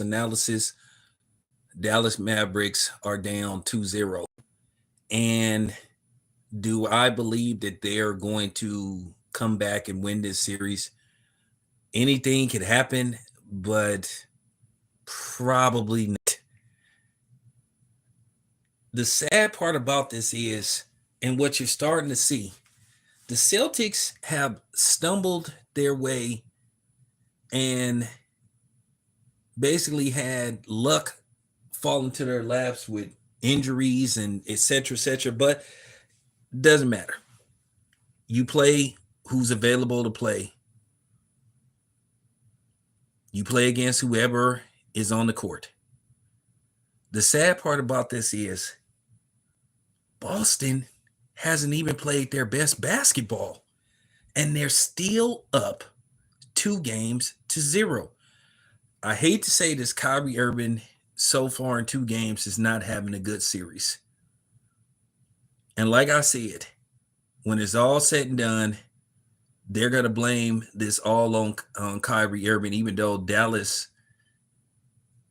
analysis, Dallas Mavericks are down 2-0. And do I believe that they're going to come back and win this series? Anything could happen, but probably not. The sad part about this is, and what you're starting to see, the Celtics have stumbled their way and basically had luck fall into their laps with injuries and et cetera, but doesn't matter. You play who's available to play. You play against whoever is on the court. The sad part about this is Boston hasn't even played their best basketball, and they're still up 2-0. I hate to say this, Kyrie Irving so far in 2 games is not having a good series. And like I said, when it's all said and done, they're going to blame this all on Kyrie Irving, even though Dallas,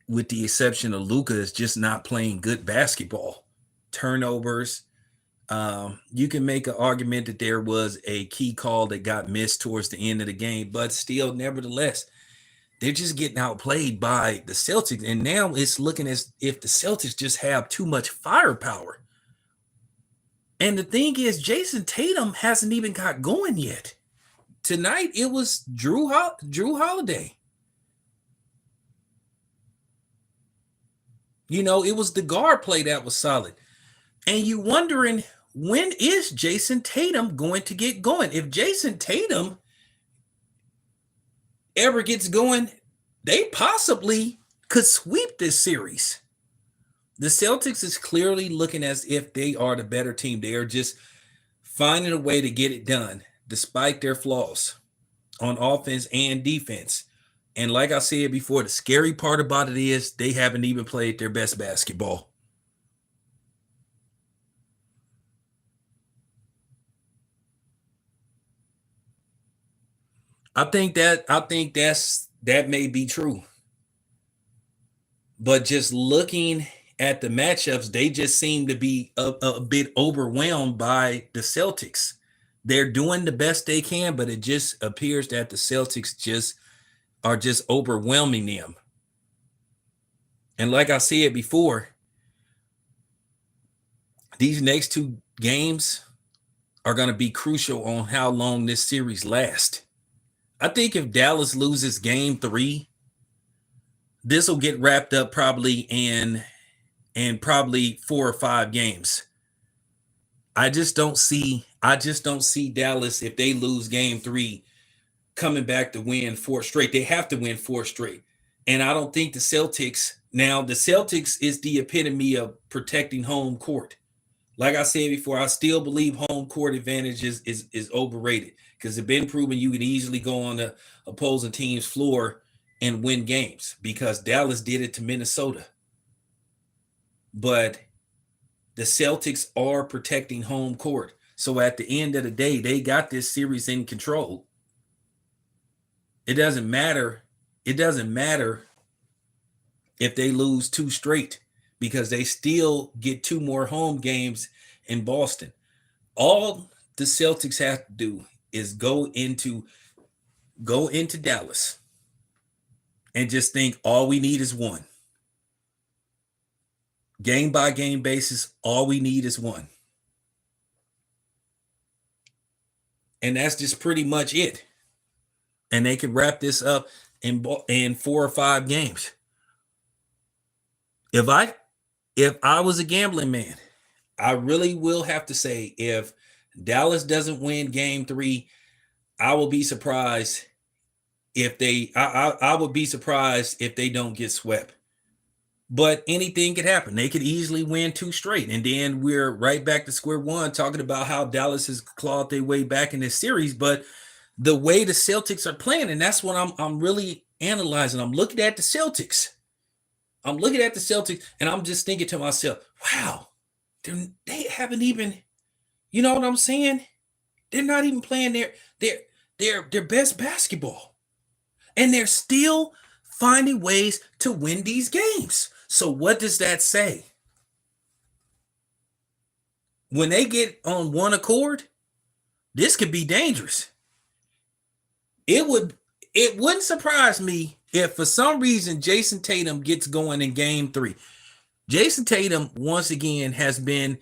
with the exception of Luka, is just not playing good basketball. Turnovers. You can make an argument that there was a key call that got missed towards the end of the game, but still, nevertheless, they're just getting outplayed by the Celtics. And now it's looking as if the Celtics just have too much firepower. And the thing is, Jason Tatum hasn't even got going yet. Tonight, it was Drew Holiday. It was the guard play that was solid. And you wondering, when is Jason Tatum going to get going? If Jason Tatum ever gets going, they possibly could sweep this series. The Celtics is clearly looking as if they are the better team. They are just finding a way to get it done, despite their flaws on offense and defense. And like I said before, the scary part about it is they haven't even played their best basketball. I think that may be true. But just looking at the matchups, they just seem to be a bit overwhelmed by the Celtics. They're doing the best they can, but it just appears that the Celtics are just overwhelming them. And like I said before, these next 2 games are going to be crucial on how long this series lasts. I think if Dallas loses game 3, this will get wrapped up probably in probably 4 or 5 games. I just don't see Dallas, if they lose game 3, coming back to win 4 straight. They have to win 4 straight. And I don't think the Celtics is the epitome of protecting home court. Like I said before, I still believe home court advantage is overrated, because it's been proven you can easily go on the opposing team's floor and win games, because Dallas did it to Minnesota. But the Celtics are protecting home court. So at the end of the day, they got this series in control. It doesn't matter. It doesn't matter if they lose 2 straight, because they still get 2 more home games in Boston. All the Celtics have to do is go into Dallas and just think all we need is 1. Game by game basis, all we need is 1. And that's just pretty much it. And they can wrap this up in 4 or 5 games. If I was a gambling man, I really will have to say, if Dallas doesn't win game 3, I will be surprised if I would be surprised if they don't get swept. But anything could happen. They could easily win 2 straight. And then we're right back to square one, talking about how Dallas has clawed their way back in this series. But the way the Celtics are playing, and that's what I'm really analyzing. I'm looking at the Celtics. And I'm just thinking to myself, wow, they haven't even, you know what I'm saying? They're not even playing their best basketball. And they're still finding ways to win these games. So what does that say? When they get on one accord, this could be dangerous. It wouldn't surprise me if for some reason Jason Tatum gets going in game 3. Jason Tatum, once again, has been,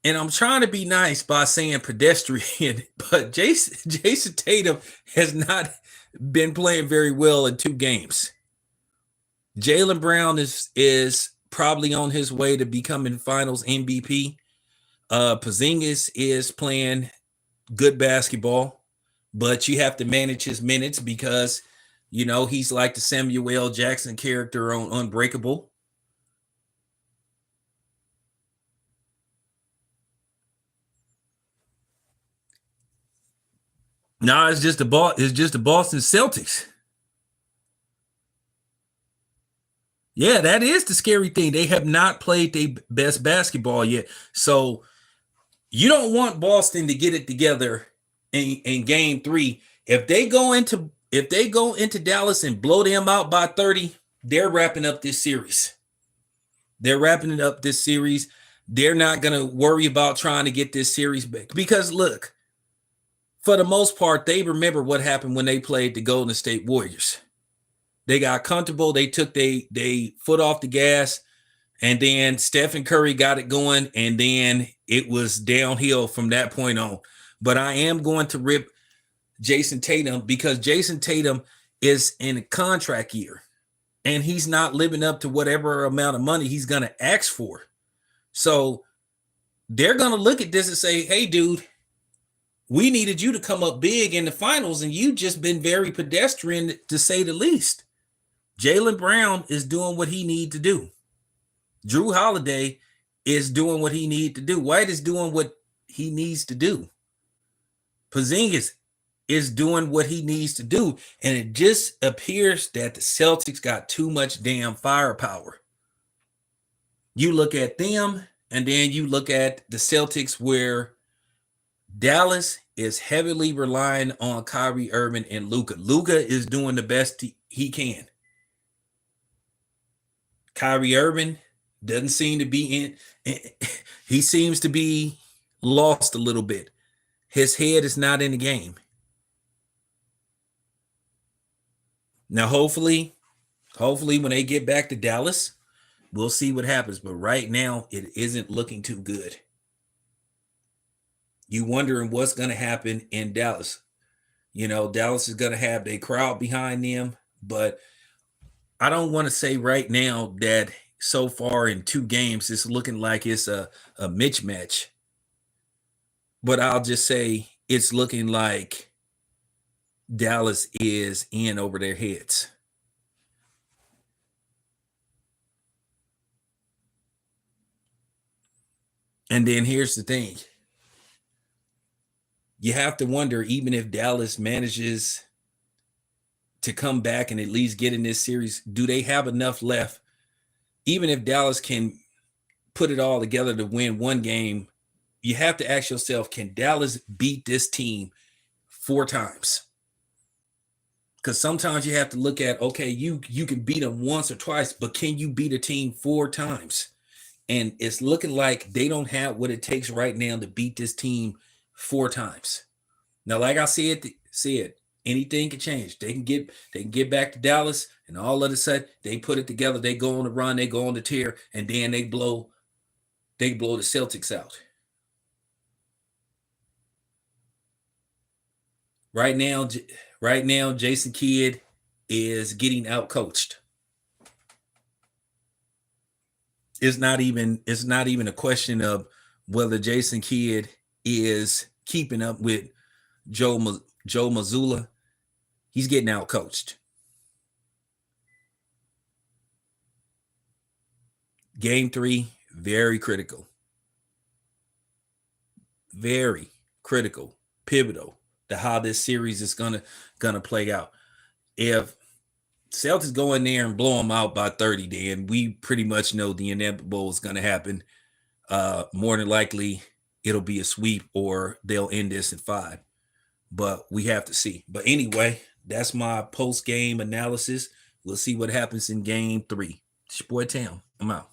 and I'm trying to be nice by saying pedestrian, but Jason Tatum has not been playing very well in 2 games. Jaylen Brown is probably on his way to becoming finals MVP. Porzingis is playing good basketball, but you have to manage his minutes because, he's like the Samuel L. Jackson character on Unbreakable. No, it's just the Boston Celtics. Yeah, that is the scary thing. They have not played their best basketball yet. So you don't want Boston to get it together in game 3. If they go into Dallas and blow them out by 30, they're wrapping up this series. They're not going to worry about trying to get this series back because look, for the most part, they remember what happened when they played the Golden State Warriors. They got comfortable. They took they foot off the gas, and then Stephen Curry got it going, and then it was downhill from that point on. But I am going to rip Jason Tatum because Jason Tatum is in a contract year, and he's not living up to whatever amount of money he's going to ask for. So they're going to look at this and say, hey, dude, we needed you to come up big in the finals, and you've just been very pedestrian, to say the least. Jaylen Brown is doing what he needs to do. Drew Holiday is doing what he needs to do. White is doing what he needs to do. Porzingis is doing what he needs to do. And it just appears that the Celtics got too much damn firepower. You look at them, and then you look at the Celtics where Dallas is heavily relying on Kyrie Irving and Luka. Luka is doing the best he can. Kyrie Irving doesn't seem to be he seems to be lost a little bit. His head is not in the game. Now, hopefully when they get back to Dallas, we'll see what happens. But right now, it isn't looking too good. You wondering what's going to happen in Dallas. Dallas is going to have their crowd behind them, but I don't want to say right now that so far in 2 games, it's looking like it's a mismatch. But I'll just say it's looking like Dallas is in over their heads. And then here's the thing. You have to wonder, even if Dallas manages to come back and at least get in this series, do they have enough left? Even if Dallas can put it all together to win 1 game, you have to ask yourself, can Dallas beat this team 4 times? Because sometimes you have to look at, okay, you can beat them once or twice, but can you beat a team 4 times? And it's looking like they don't have what it takes right now to beat this team 4 times. Now, like I said, anything can change. They can get back to Dallas, and all of a sudden they put it together. They go on the run, they go on the tear, and then they blow the Celtics out. Right now, Jason Kidd is getting outcoached. It's not even a question of whether Jason Kidd is keeping up with Joe Mazzulla. He's getting outcoached. Game 3, very critical. Very critical, pivotal to how this series is gonna play out. If Celtics go in there and blow them out by 30, then we pretty much know the inevitable is gonna happen. More than likely, it'll be a sweep or they'll end this in 5. But we have to see. But anyway, that's my post-game analysis. We'll see what happens in game 3. It's your boy Tam. I'm out.